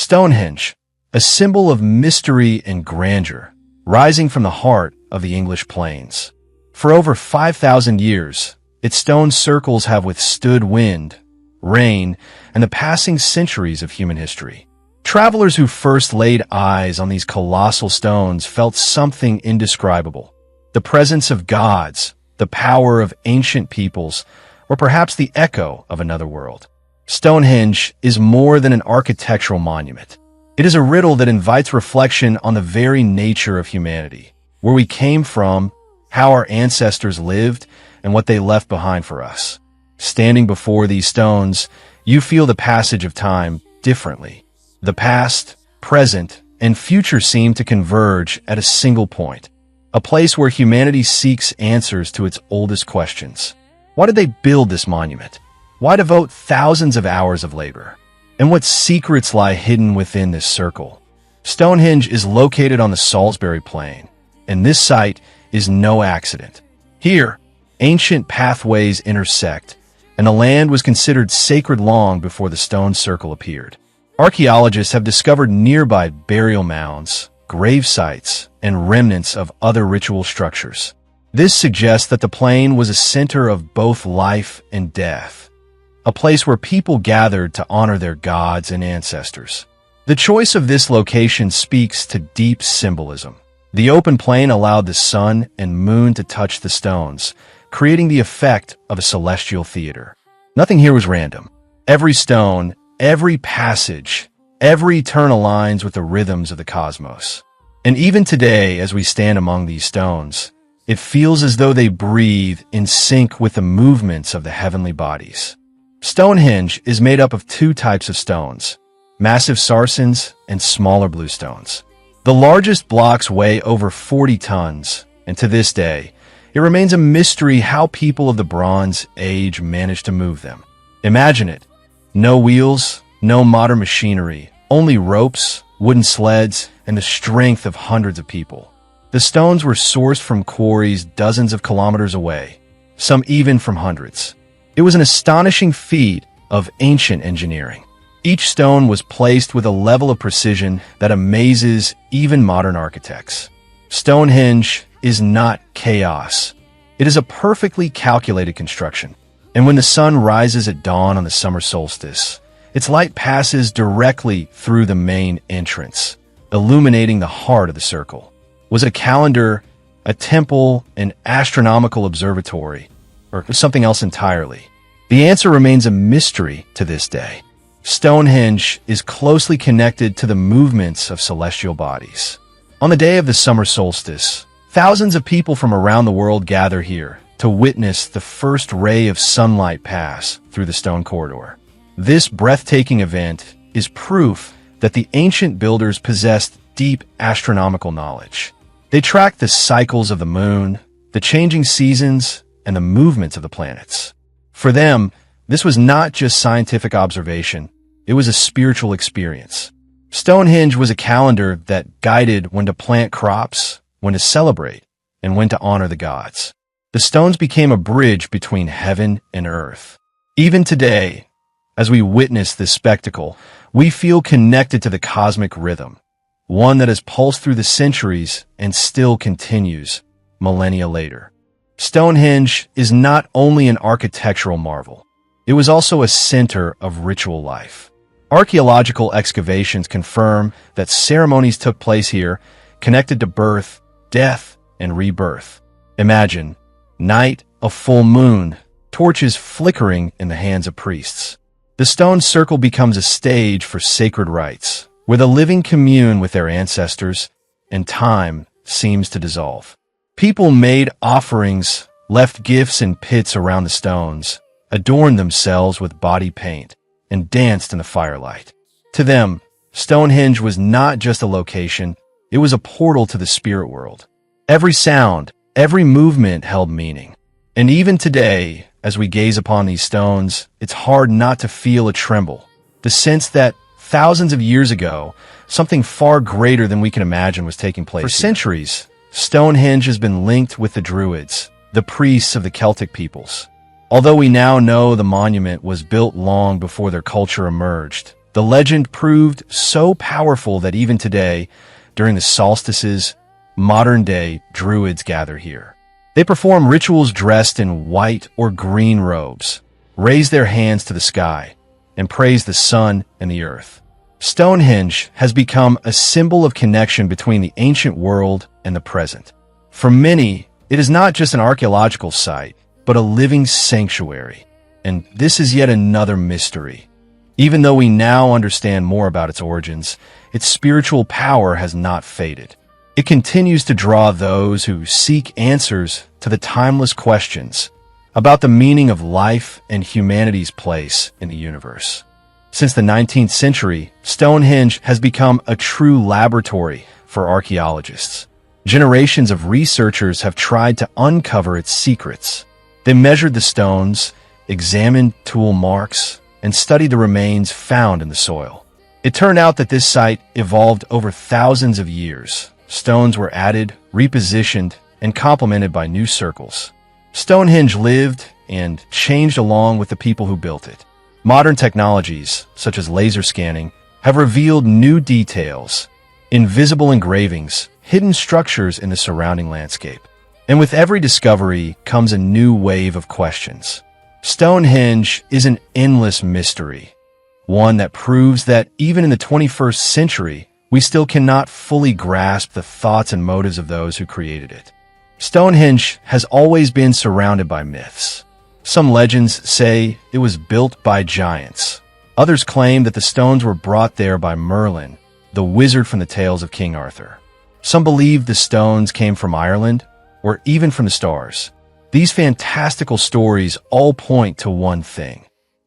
Stonehenge, a symbol of mystery and grandeur, rising from the heart of the English plains. For over 5,000 years, its stone circles have withstood wind, rain, and the passing centuries of human history. Travelers who first laid eyes on these colossal stones felt something indescribable. The presence of gods, the power of ancient peoples, or perhaps the echo of another world. Stonehenge is more than an architectural monument. It is a riddle that invites reflection on the very nature of humanity, where we came from, how our ancestors lived, and what they left behind for us. Standing before these stones, you feel the passage of time differently. The past, present, and future seem to converge at a single point, a place where humanity seeks answers to its oldest questions. Why did they build this monument? Why devote thousands of hours of labor? And what secrets lie hidden within this circle? Stonehenge is located on the Salisbury Plain, and this site is no accident. Here, ancient pathways intersect, and the land was considered sacred long before the stone circle appeared. Archaeologists have discovered nearby burial mounds, grave sites, and remnants of other ritual structures. This suggests that the plain was a center of both life and death, a place where people gathered to honor their gods and ancestors. The choice of this location speaks to deep symbolism. The open plain allowed the sun and moon to touch the stones, creating the effect of a celestial theater. Nothing here was random. Every stone, every passage, every turn aligns with the rhythms of the cosmos. And even today, as we stand among these stones, it feels as though they breathe in sync with the movements of the heavenly bodies. Stonehenge is made up of two types of stones, massive sarsens and smaller bluestones. The largest blocks weigh over 40 tons, and to this day, it remains a mystery how people of the Bronze Age managed to move them. Imagine it. No wheels, no modern machinery, only ropes, wooden sleds, and the strength of hundreds of people. The stones were sourced from quarries dozens of kilometers away, some even from hundreds. It was an astonishing feat of ancient engineering. Each stone was placed with a level of precision that amazes even modern architects. Stonehenge is not chaos. It is a perfectly calculated construction. And when the sun rises at dawn on the summer solstice, its light passes directly through the main entrance, illuminating the heart of the circle. Was it a calendar, a temple, an astronomical observatory, or something else entirely? The answer remains a mystery to this day. Stonehenge is closely connected to the movements of celestial bodies. On the day of the summer solstice, thousands of people from around the world gather here to witness the first ray of sunlight pass through the stone corridor. This breathtaking event is proof that the ancient builders possessed deep astronomical knowledge. They tracked the cycles of the moon, the changing seasons, and the movements of the planets. For them, this was not just scientific observation, it was a spiritual experience. Stonehenge was a calendar that guided when to plant crops, when to celebrate, and when to honor the gods. The stones became a bridge between heaven and earth. Even today, as we witness this spectacle, we feel connected to the cosmic rhythm, one that has pulsed through the centuries and still continues millennia later. Stonehenge is not only an architectural marvel, it was also a center of ritual life. Archaeological excavations confirm that ceremonies took place here connected to birth, death, and rebirth. Imagine, night, a full moon, torches flickering in the hands of priests. The stone circle becomes a stage for sacred rites, where the living commune with their ancestors, and time seems to dissolve. People made offerings, left gifts in pits around the stones, adorned themselves with body paint, and danced in the firelight. To them, Stonehenge was not just a location, it was a portal to the spirit world. Every sound, every movement held meaning. And even today, as we gaze upon these stones, it's hard not to feel a tremble, the sense that thousands of years ago, something far greater than we can imagine was taking place. For centuries, Stonehenge has been linked with the Druids, the priests of the Celtic peoples. Although we now know the monument was built long before their culture emerged, The legend proved so powerful that even today, during the solstices, modern-day Druids gather here. They perform rituals dressed in white or green robes, raise their hands to the sky, and praise the sun and the earth. Stonehenge has become a symbol of connection between the ancient world and the present. For many, it is not just an archaeological site, but a living sanctuary. And this is yet another mystery. Even though we now understand more about its origins, its spiritual power has not faded. It continues to draw those who seek answers to the timeless questions about the meaning of life and humanity's place in the universe. Since the 19th century, Stonehenge has become a true laboratory for archaeologists. Generations of researchers have tried to uncover its secrets. They measured the stones, examined tool marks, and studied the remains found in the soil. It turned out that this site evolved over thousands of years. Stones were added, repositioned, and complemented by new circles. Stonehenge lived and changed along with the people who built it. Modern technologies, such as laser scanning, have revealed new details, invisible engravings, hidden structures in the surrounding landscape. And with every discovery comes a new wave of questions. Stonehenge is an endless mystery, one that proves that even in the 21st century, we still cannot fully grasp the thoughts and motives of those who created it. Stonehenge has always been surrounded by myths. Some legends say it was built by giants. Others claim that the stones were brought there by Merlin, the wizard from the tales of King Arthur. Some believe the stones came from Ireland, or even from the stars. These fantastical stories all point to one thing.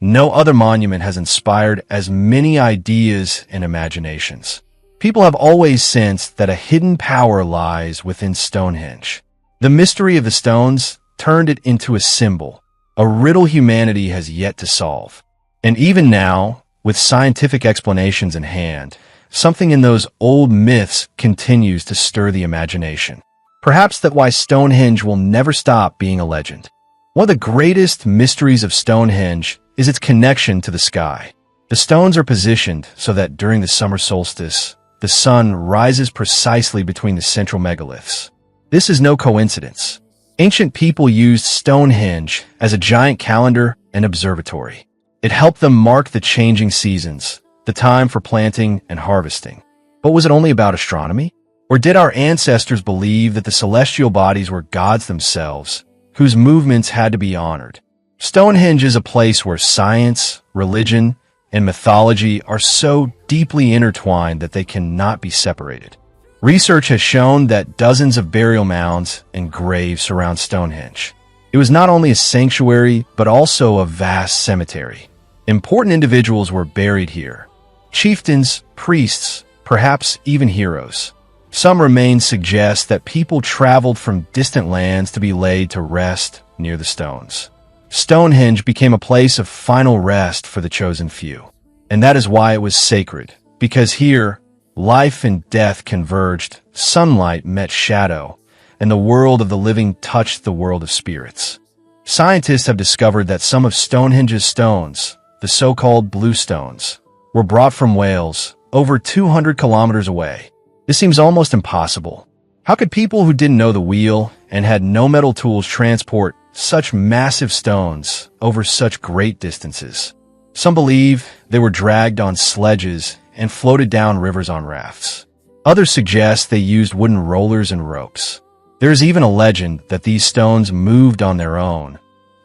No other monument has inspired as many ideas and imaginations. People have always sensed that a hidden power lies within Stonehenge. The mystery of the stones turned it into a symbol, a riddle humanity has yet to solve. And even now, with scientific explanations in hand, something in those old myths continues to stir the imagination. Perhaps that's why Stonehenge will never stop being a legend. One of the greatest mysteries of Stonehenge is its connection to the sky. The stones are positioned so that during the summer solstice, the sun rises precisely between the central megaliths. This is no coincidence. Ancient people used Stonehenge as a giant calendar and observatory. It helped them mark the changing seasons, the time for planting and harvesting. But was it only about astronomy? Or did our ancestors believe that the celestial bodies were gods themselves, whose movements had to be honored? Stonehenge is a place where science, religion, and mythology are so deeply intertwined that they cannot be separated. Research has shown that dozens of burial mounds and graves surround Stonehenge. It was not only a sanctuary, but also a vast cemetery. Important individuals were buried here. Chieftains, priests, perhaps even heroes. Some remains suggest that people traveled from distant lands to be laid to rest near the stones. Stonehenge became a place of final rest for the chosen few. And that is why it was sacred, because here, life and death converged, sunlight met shadow, and the world of the living touched the world of spirits. Scientists have discovered that some of Stonehenge's stones, the so-called bluestones, were brought from Wales, over 200 kilometers away. This seems almost impossible. How could people who didn't know the wheel and had no metal tools transport such massive stones over such great distances? Some believe they were dragged on sledges and floated down rivers on rafts. Others suggest they used wooden rollers and ropes. There is even a legend that these stones moved on their own,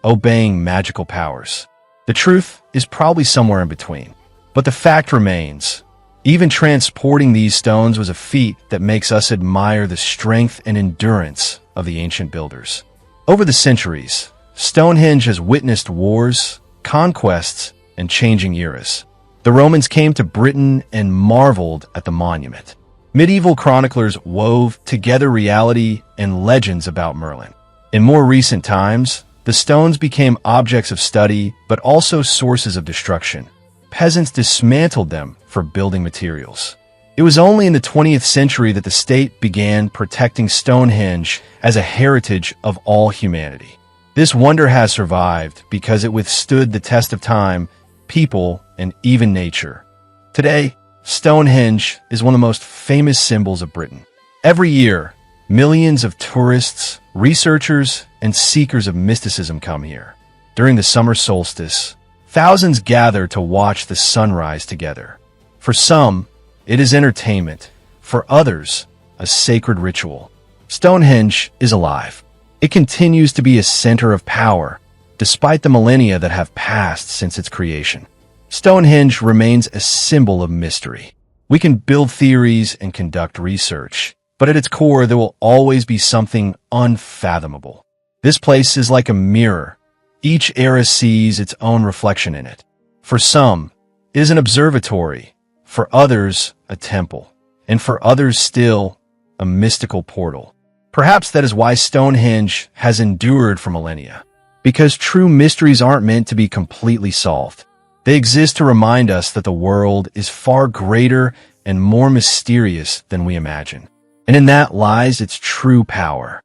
obeying magical powers. The truth is probably somewhere in between. But the fact remains, even transporting these stones was a feat that makes us admire the strength and endurance of the ancient builders. Over the centuries, Stonehenge has witnessed wars, conquests, and changing eras. The Romans came to Britain and marveled at the monument. Medieval chroniclers wove together reality and legends about Merlin. In more recent times, the stones became objects of study, but also sources of destruction. Peasants dismantled them for building materials. It was only in the 20th century that the state began protecting Stonehenge as a heritage of all humanity. This wonder has survived because it withstood the test of time, people, and even nature. Today, Stonehenge is one of the most famous symbols of Britain. Every year, millions of tourists, researchers, and seekers of mysticism come here. During the summer solstice, thousands gather to watch the sunrise together. For some, it is entertainment. For others, a sacred ritual. Stonehenge is alive. It continues to be a center of power, despite the millennia that have passed since its creation. Stonehenge remains a symbol of mystery. We can build theories and conduct research, but at its core there will always be something unfathomable. This place is like a mirror. Each era sees its own reflection in it. For some, it is an observatory. For others, a temple. And for others still, a mystical portal. Perhaps that is why Stonehenge has endured for millennia. Because true mysteries aren't meant to be completely solved. They exist to remind us that the world is far greater and more mysterious than we imagine. And in that lies its true power.